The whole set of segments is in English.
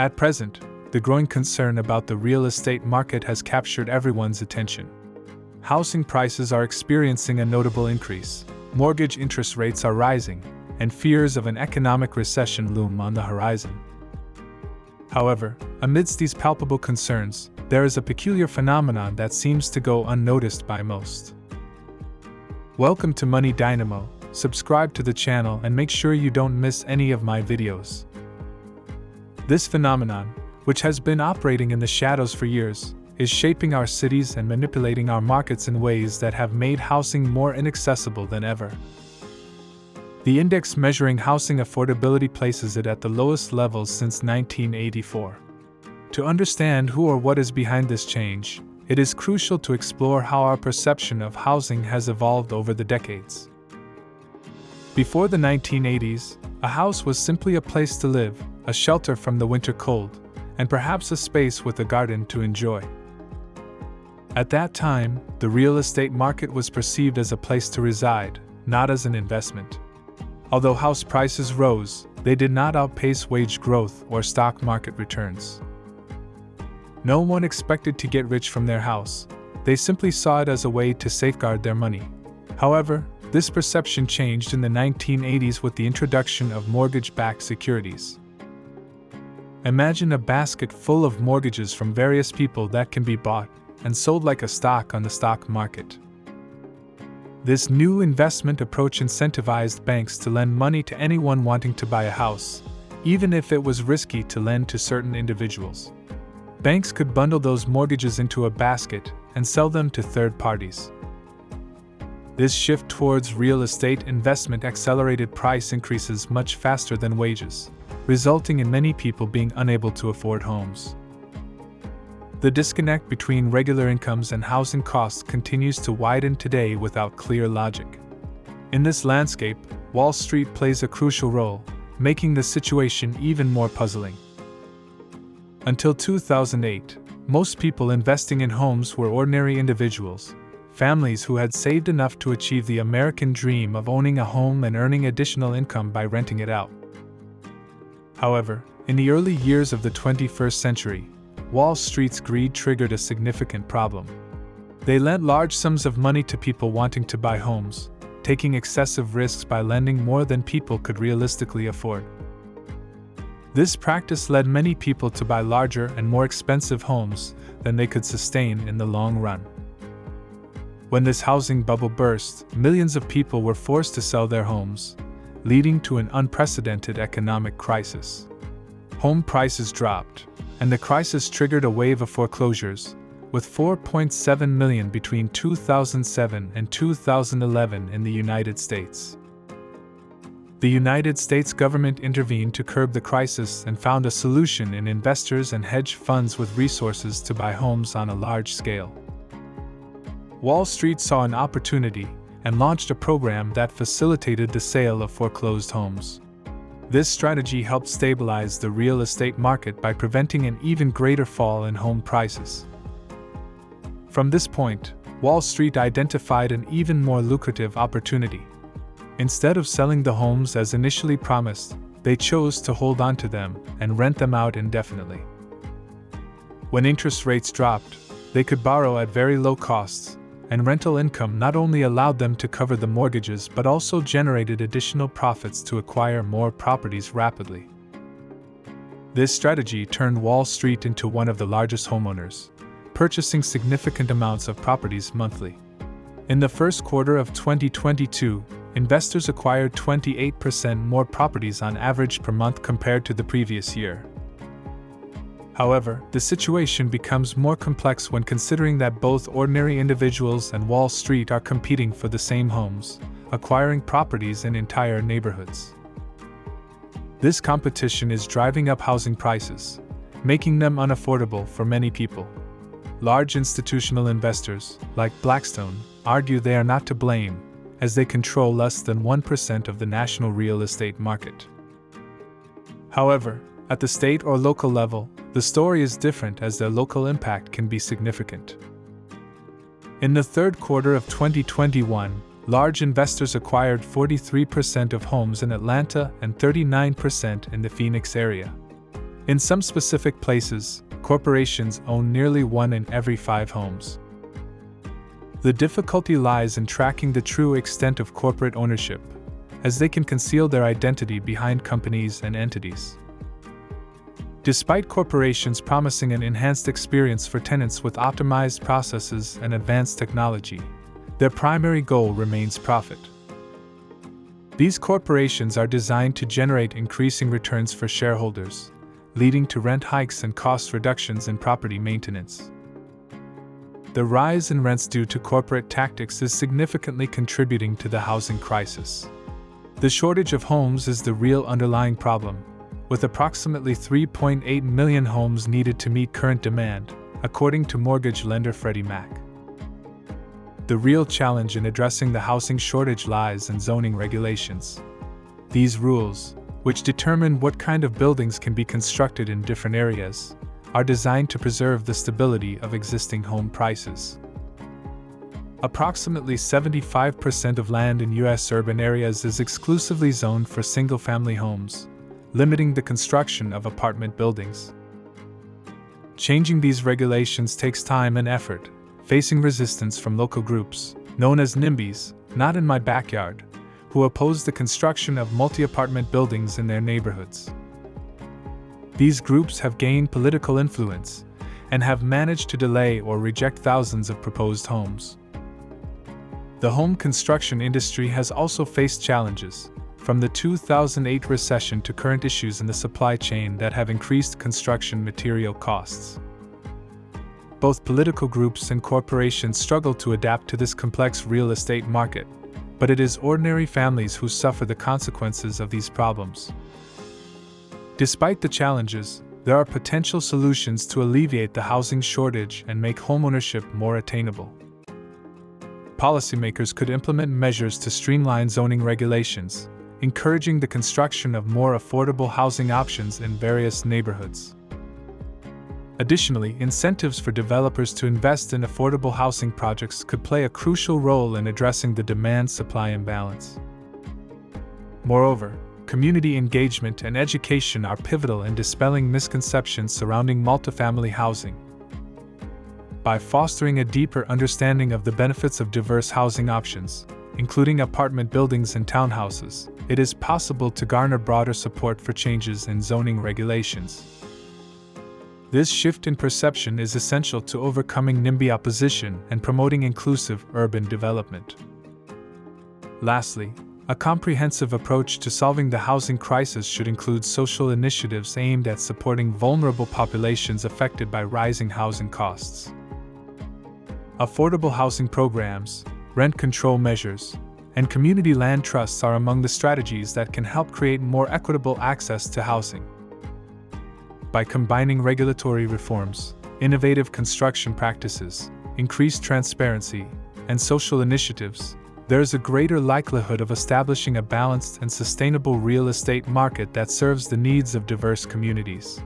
At present, the growing concern about the real estate market has captured everyone's attention. Housing prices are experiencing a notable increase, mortgage interest rates are rising, and fears of an economic recession loom on the horizon. However, amidst these palpable concerns, there is a peculiar phenomenon that seems to go unnoticed by most. Welcome to Money Dynamo. Subscribe to the channel and make sure you don't miss any of my videos. This phenomenon, which has been operating in the shadows for years, is shaping our cities and manipulating our markets in ways that have made housing more inaccessible than ever. The index measuring housing affordability places it at the lowest levels since 1984. To understand who or what is behind this change, it is crucial to explore how our perception of housing has evolved over the decades. Before the 1980s, a house was simply a place to live, a shelter from the winter cold, and perhaps a space with a garden to enjoy. At that time, the real estate market was perceived as a place to reside, not as an investment. Although house prices rose, they did not outpace wage growth or stock market returns. No one expected to get rich from their house. They simply saw it as a way to safeguard their money. However, this perception changed in the 1980s with the introduction of mortgage-backed securities. Imagine a basket full of mortgages from various people that can be bought and sold like a stock on the stock market. This new investment approach incentivized banks to lend money to anyone wanting to buy a house, even if it was risky to lend to certain individuals. Banks could bundle those mortgages into a basket and sell them to third parties. This shift towards real estate investment accelerated price increases much faster than wages, resulting in many people being unable to afford homes. The disconnect between regular incomes and housing costs continues to widen today without clear logic. In this landscape, Wall Street plays a crucial role, making the situation even more puzzling. Until 2008, most people investing in homes were ordinary individuals, families who had saved enough to achieve the American dream of owning a home and earning additional income by renting it out. However, in the early years of the 21st century, Wall Street's greed triggered a significant problem. They lent large sums of money to people wanting to buy homes, taking excessive risks by lending more than people could realistically afford. This practice led many people to buy larger and more expensive homes than they could sustain in the long run. When this housing bubble burst, millions of people were forced to sell their homes, leading to an unprecedented economic crisis. Home prices dropped, and the crisis triggered a wave of foreclosures, with 4.7 million between 2007 and 2011 in the United States. The United States government intervened to curb the crisis and found a solution in investors and hedge funds with resources to buy homes on a large scale. Wall Street saw an opportunity and launched a program that facilitated the sale of foreclosed homes. This strategy helped stabilize the real estate market by preventing an even greater fall in home prices. From this point, Wall Street identified an even more lucrative opportunity. Instead of selling the homes as initially promised, they chose to hold on to them and rent them out indefinitely. When interest rates dropped, they could borrow at very low costs, and rental income not only allowed them to cover the mortgages but also generated additional profits to acquire more properties rapidly. This strategy turned Wall Street into one of the largest homeowners, purchasing significant amounts of properties monthly. In the first quarter of 2022, investors acquired 28% more properties on average per month compared to the previous year. However, the situation becomes more complex when considering that both ordinary individuals and Wall Street are competing for the same homes, acquiring properties in entire neighborhoods. This competition is driving up housing prices, making them unaffordable for many people. Large institutional investors, like Blackstone, argue they are not to blame, as they control less than 1% of the national real estate market. However, at the state or local level, the story is different as their local impact can be significant. In the third quarter of 2021, large investors acquired 43% of homes in Atlanta and 39% in the Phoenix area. In some specific places, corporations own nearly 1 in every 5 homes. The difficulty lies in tracking the true extent of corporate ownership, as they can conceal their identity behind companies and entities. Despite corporations promising an enhanced experience for tenants with optimized processes and advanced technology, their primary goal remains profit. These corporations are designed to generate increasing returns for shareholders, leading to rent hikes and cost reductions in property maintenance. The rise in rents due to corporate tactics is significantly contributing to the housing crisis. The shortage of homes is the real underlying problem, with approximately 3.8 million homes needed to meet current demand, according to mortgage lender Freddie Mac. The real challenge in addressing the housing shortage lies in zoning regulations. These rules, which determine what kind of buildings can be constructed in different areas, are designed to preserve the stability of existing home prices. Approximately 75% of land in U.S. urban areas is exclusively zoned for single-family homes, limiting the construction of apartment buildings. Changing these regulations takes time and effort, facing resistance from local groups, known as NIMBYs, not in my backyard, who oppose the construction of multi-apartment buildings in their neighborhoods. These groups have gained political influence and have managed to delay or reject thousands of proposed homes. The home construction industry has also faced challenges, from the 2008 recession to current issues in the supply chain that have increased construction material costs. Both political groups and corporations struggle to adapt to this complex real estate market, but it is ordinary families who suffer the consequences of these problems. Despite the challenges, there are potential solutions to alleviate the housing shortage and make homeownership more attainable. Policymakers could implement measures to streamline zoning regulations, encouraging the construction of more affordable housing options in various neighborhoods. Additionally, incentives for developers to invest in affordable housing projects could play a crucial role in addressing the demand-supply imbalance. Moreover, community engagement and education are pivotal in dispelling misconceptions surrounding multifamily housing. By fostering a deeper understanding of the benefits of diverse housing options, including apartment buildings and townhouses, it is possible to garner broader support for changes in zoning regulations. This shift in perception is essential to overcoming NIMBY opposition and promoting inclusive urban development. Lastly, a comprehensive approach to solving the housing crisis should include social initiatives aimed at supporting vulnerable populations affected by rising housing costs. Affordable housing programs, rent control measures, and community land trusts are among the strategies that can help create more equitable access to housing. By combining regulatory reforms, innovative construction practices, increased transparency, and social initiatives, there is a greater likelihood of establishing a balanced and sustainable real estate market that serves the needs of diverse communities.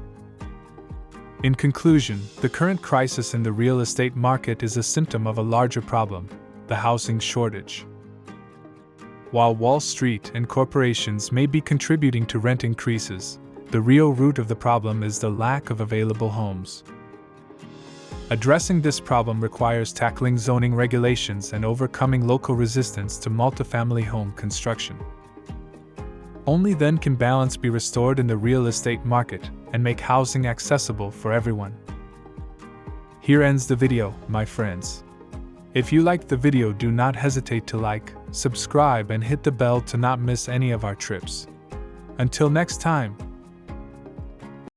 In conclusion, the current crisis in the real estate market is a symptom of a larger problem, the housing shortage. While Wall Street and corporations may be contributing to rent increases, the real root of the problem is the lack of available homes. Addressing this problem requires tackling zoning regulations and overcoming local resistance to multifamily home construction. Only then can balance be restored in the real estate market and make housing accessible for everyone. Here ends the video, my friends. If you liked the video, do not hesitate to like, subscribe, and hit the bell to not miss any of our trips. Until next time.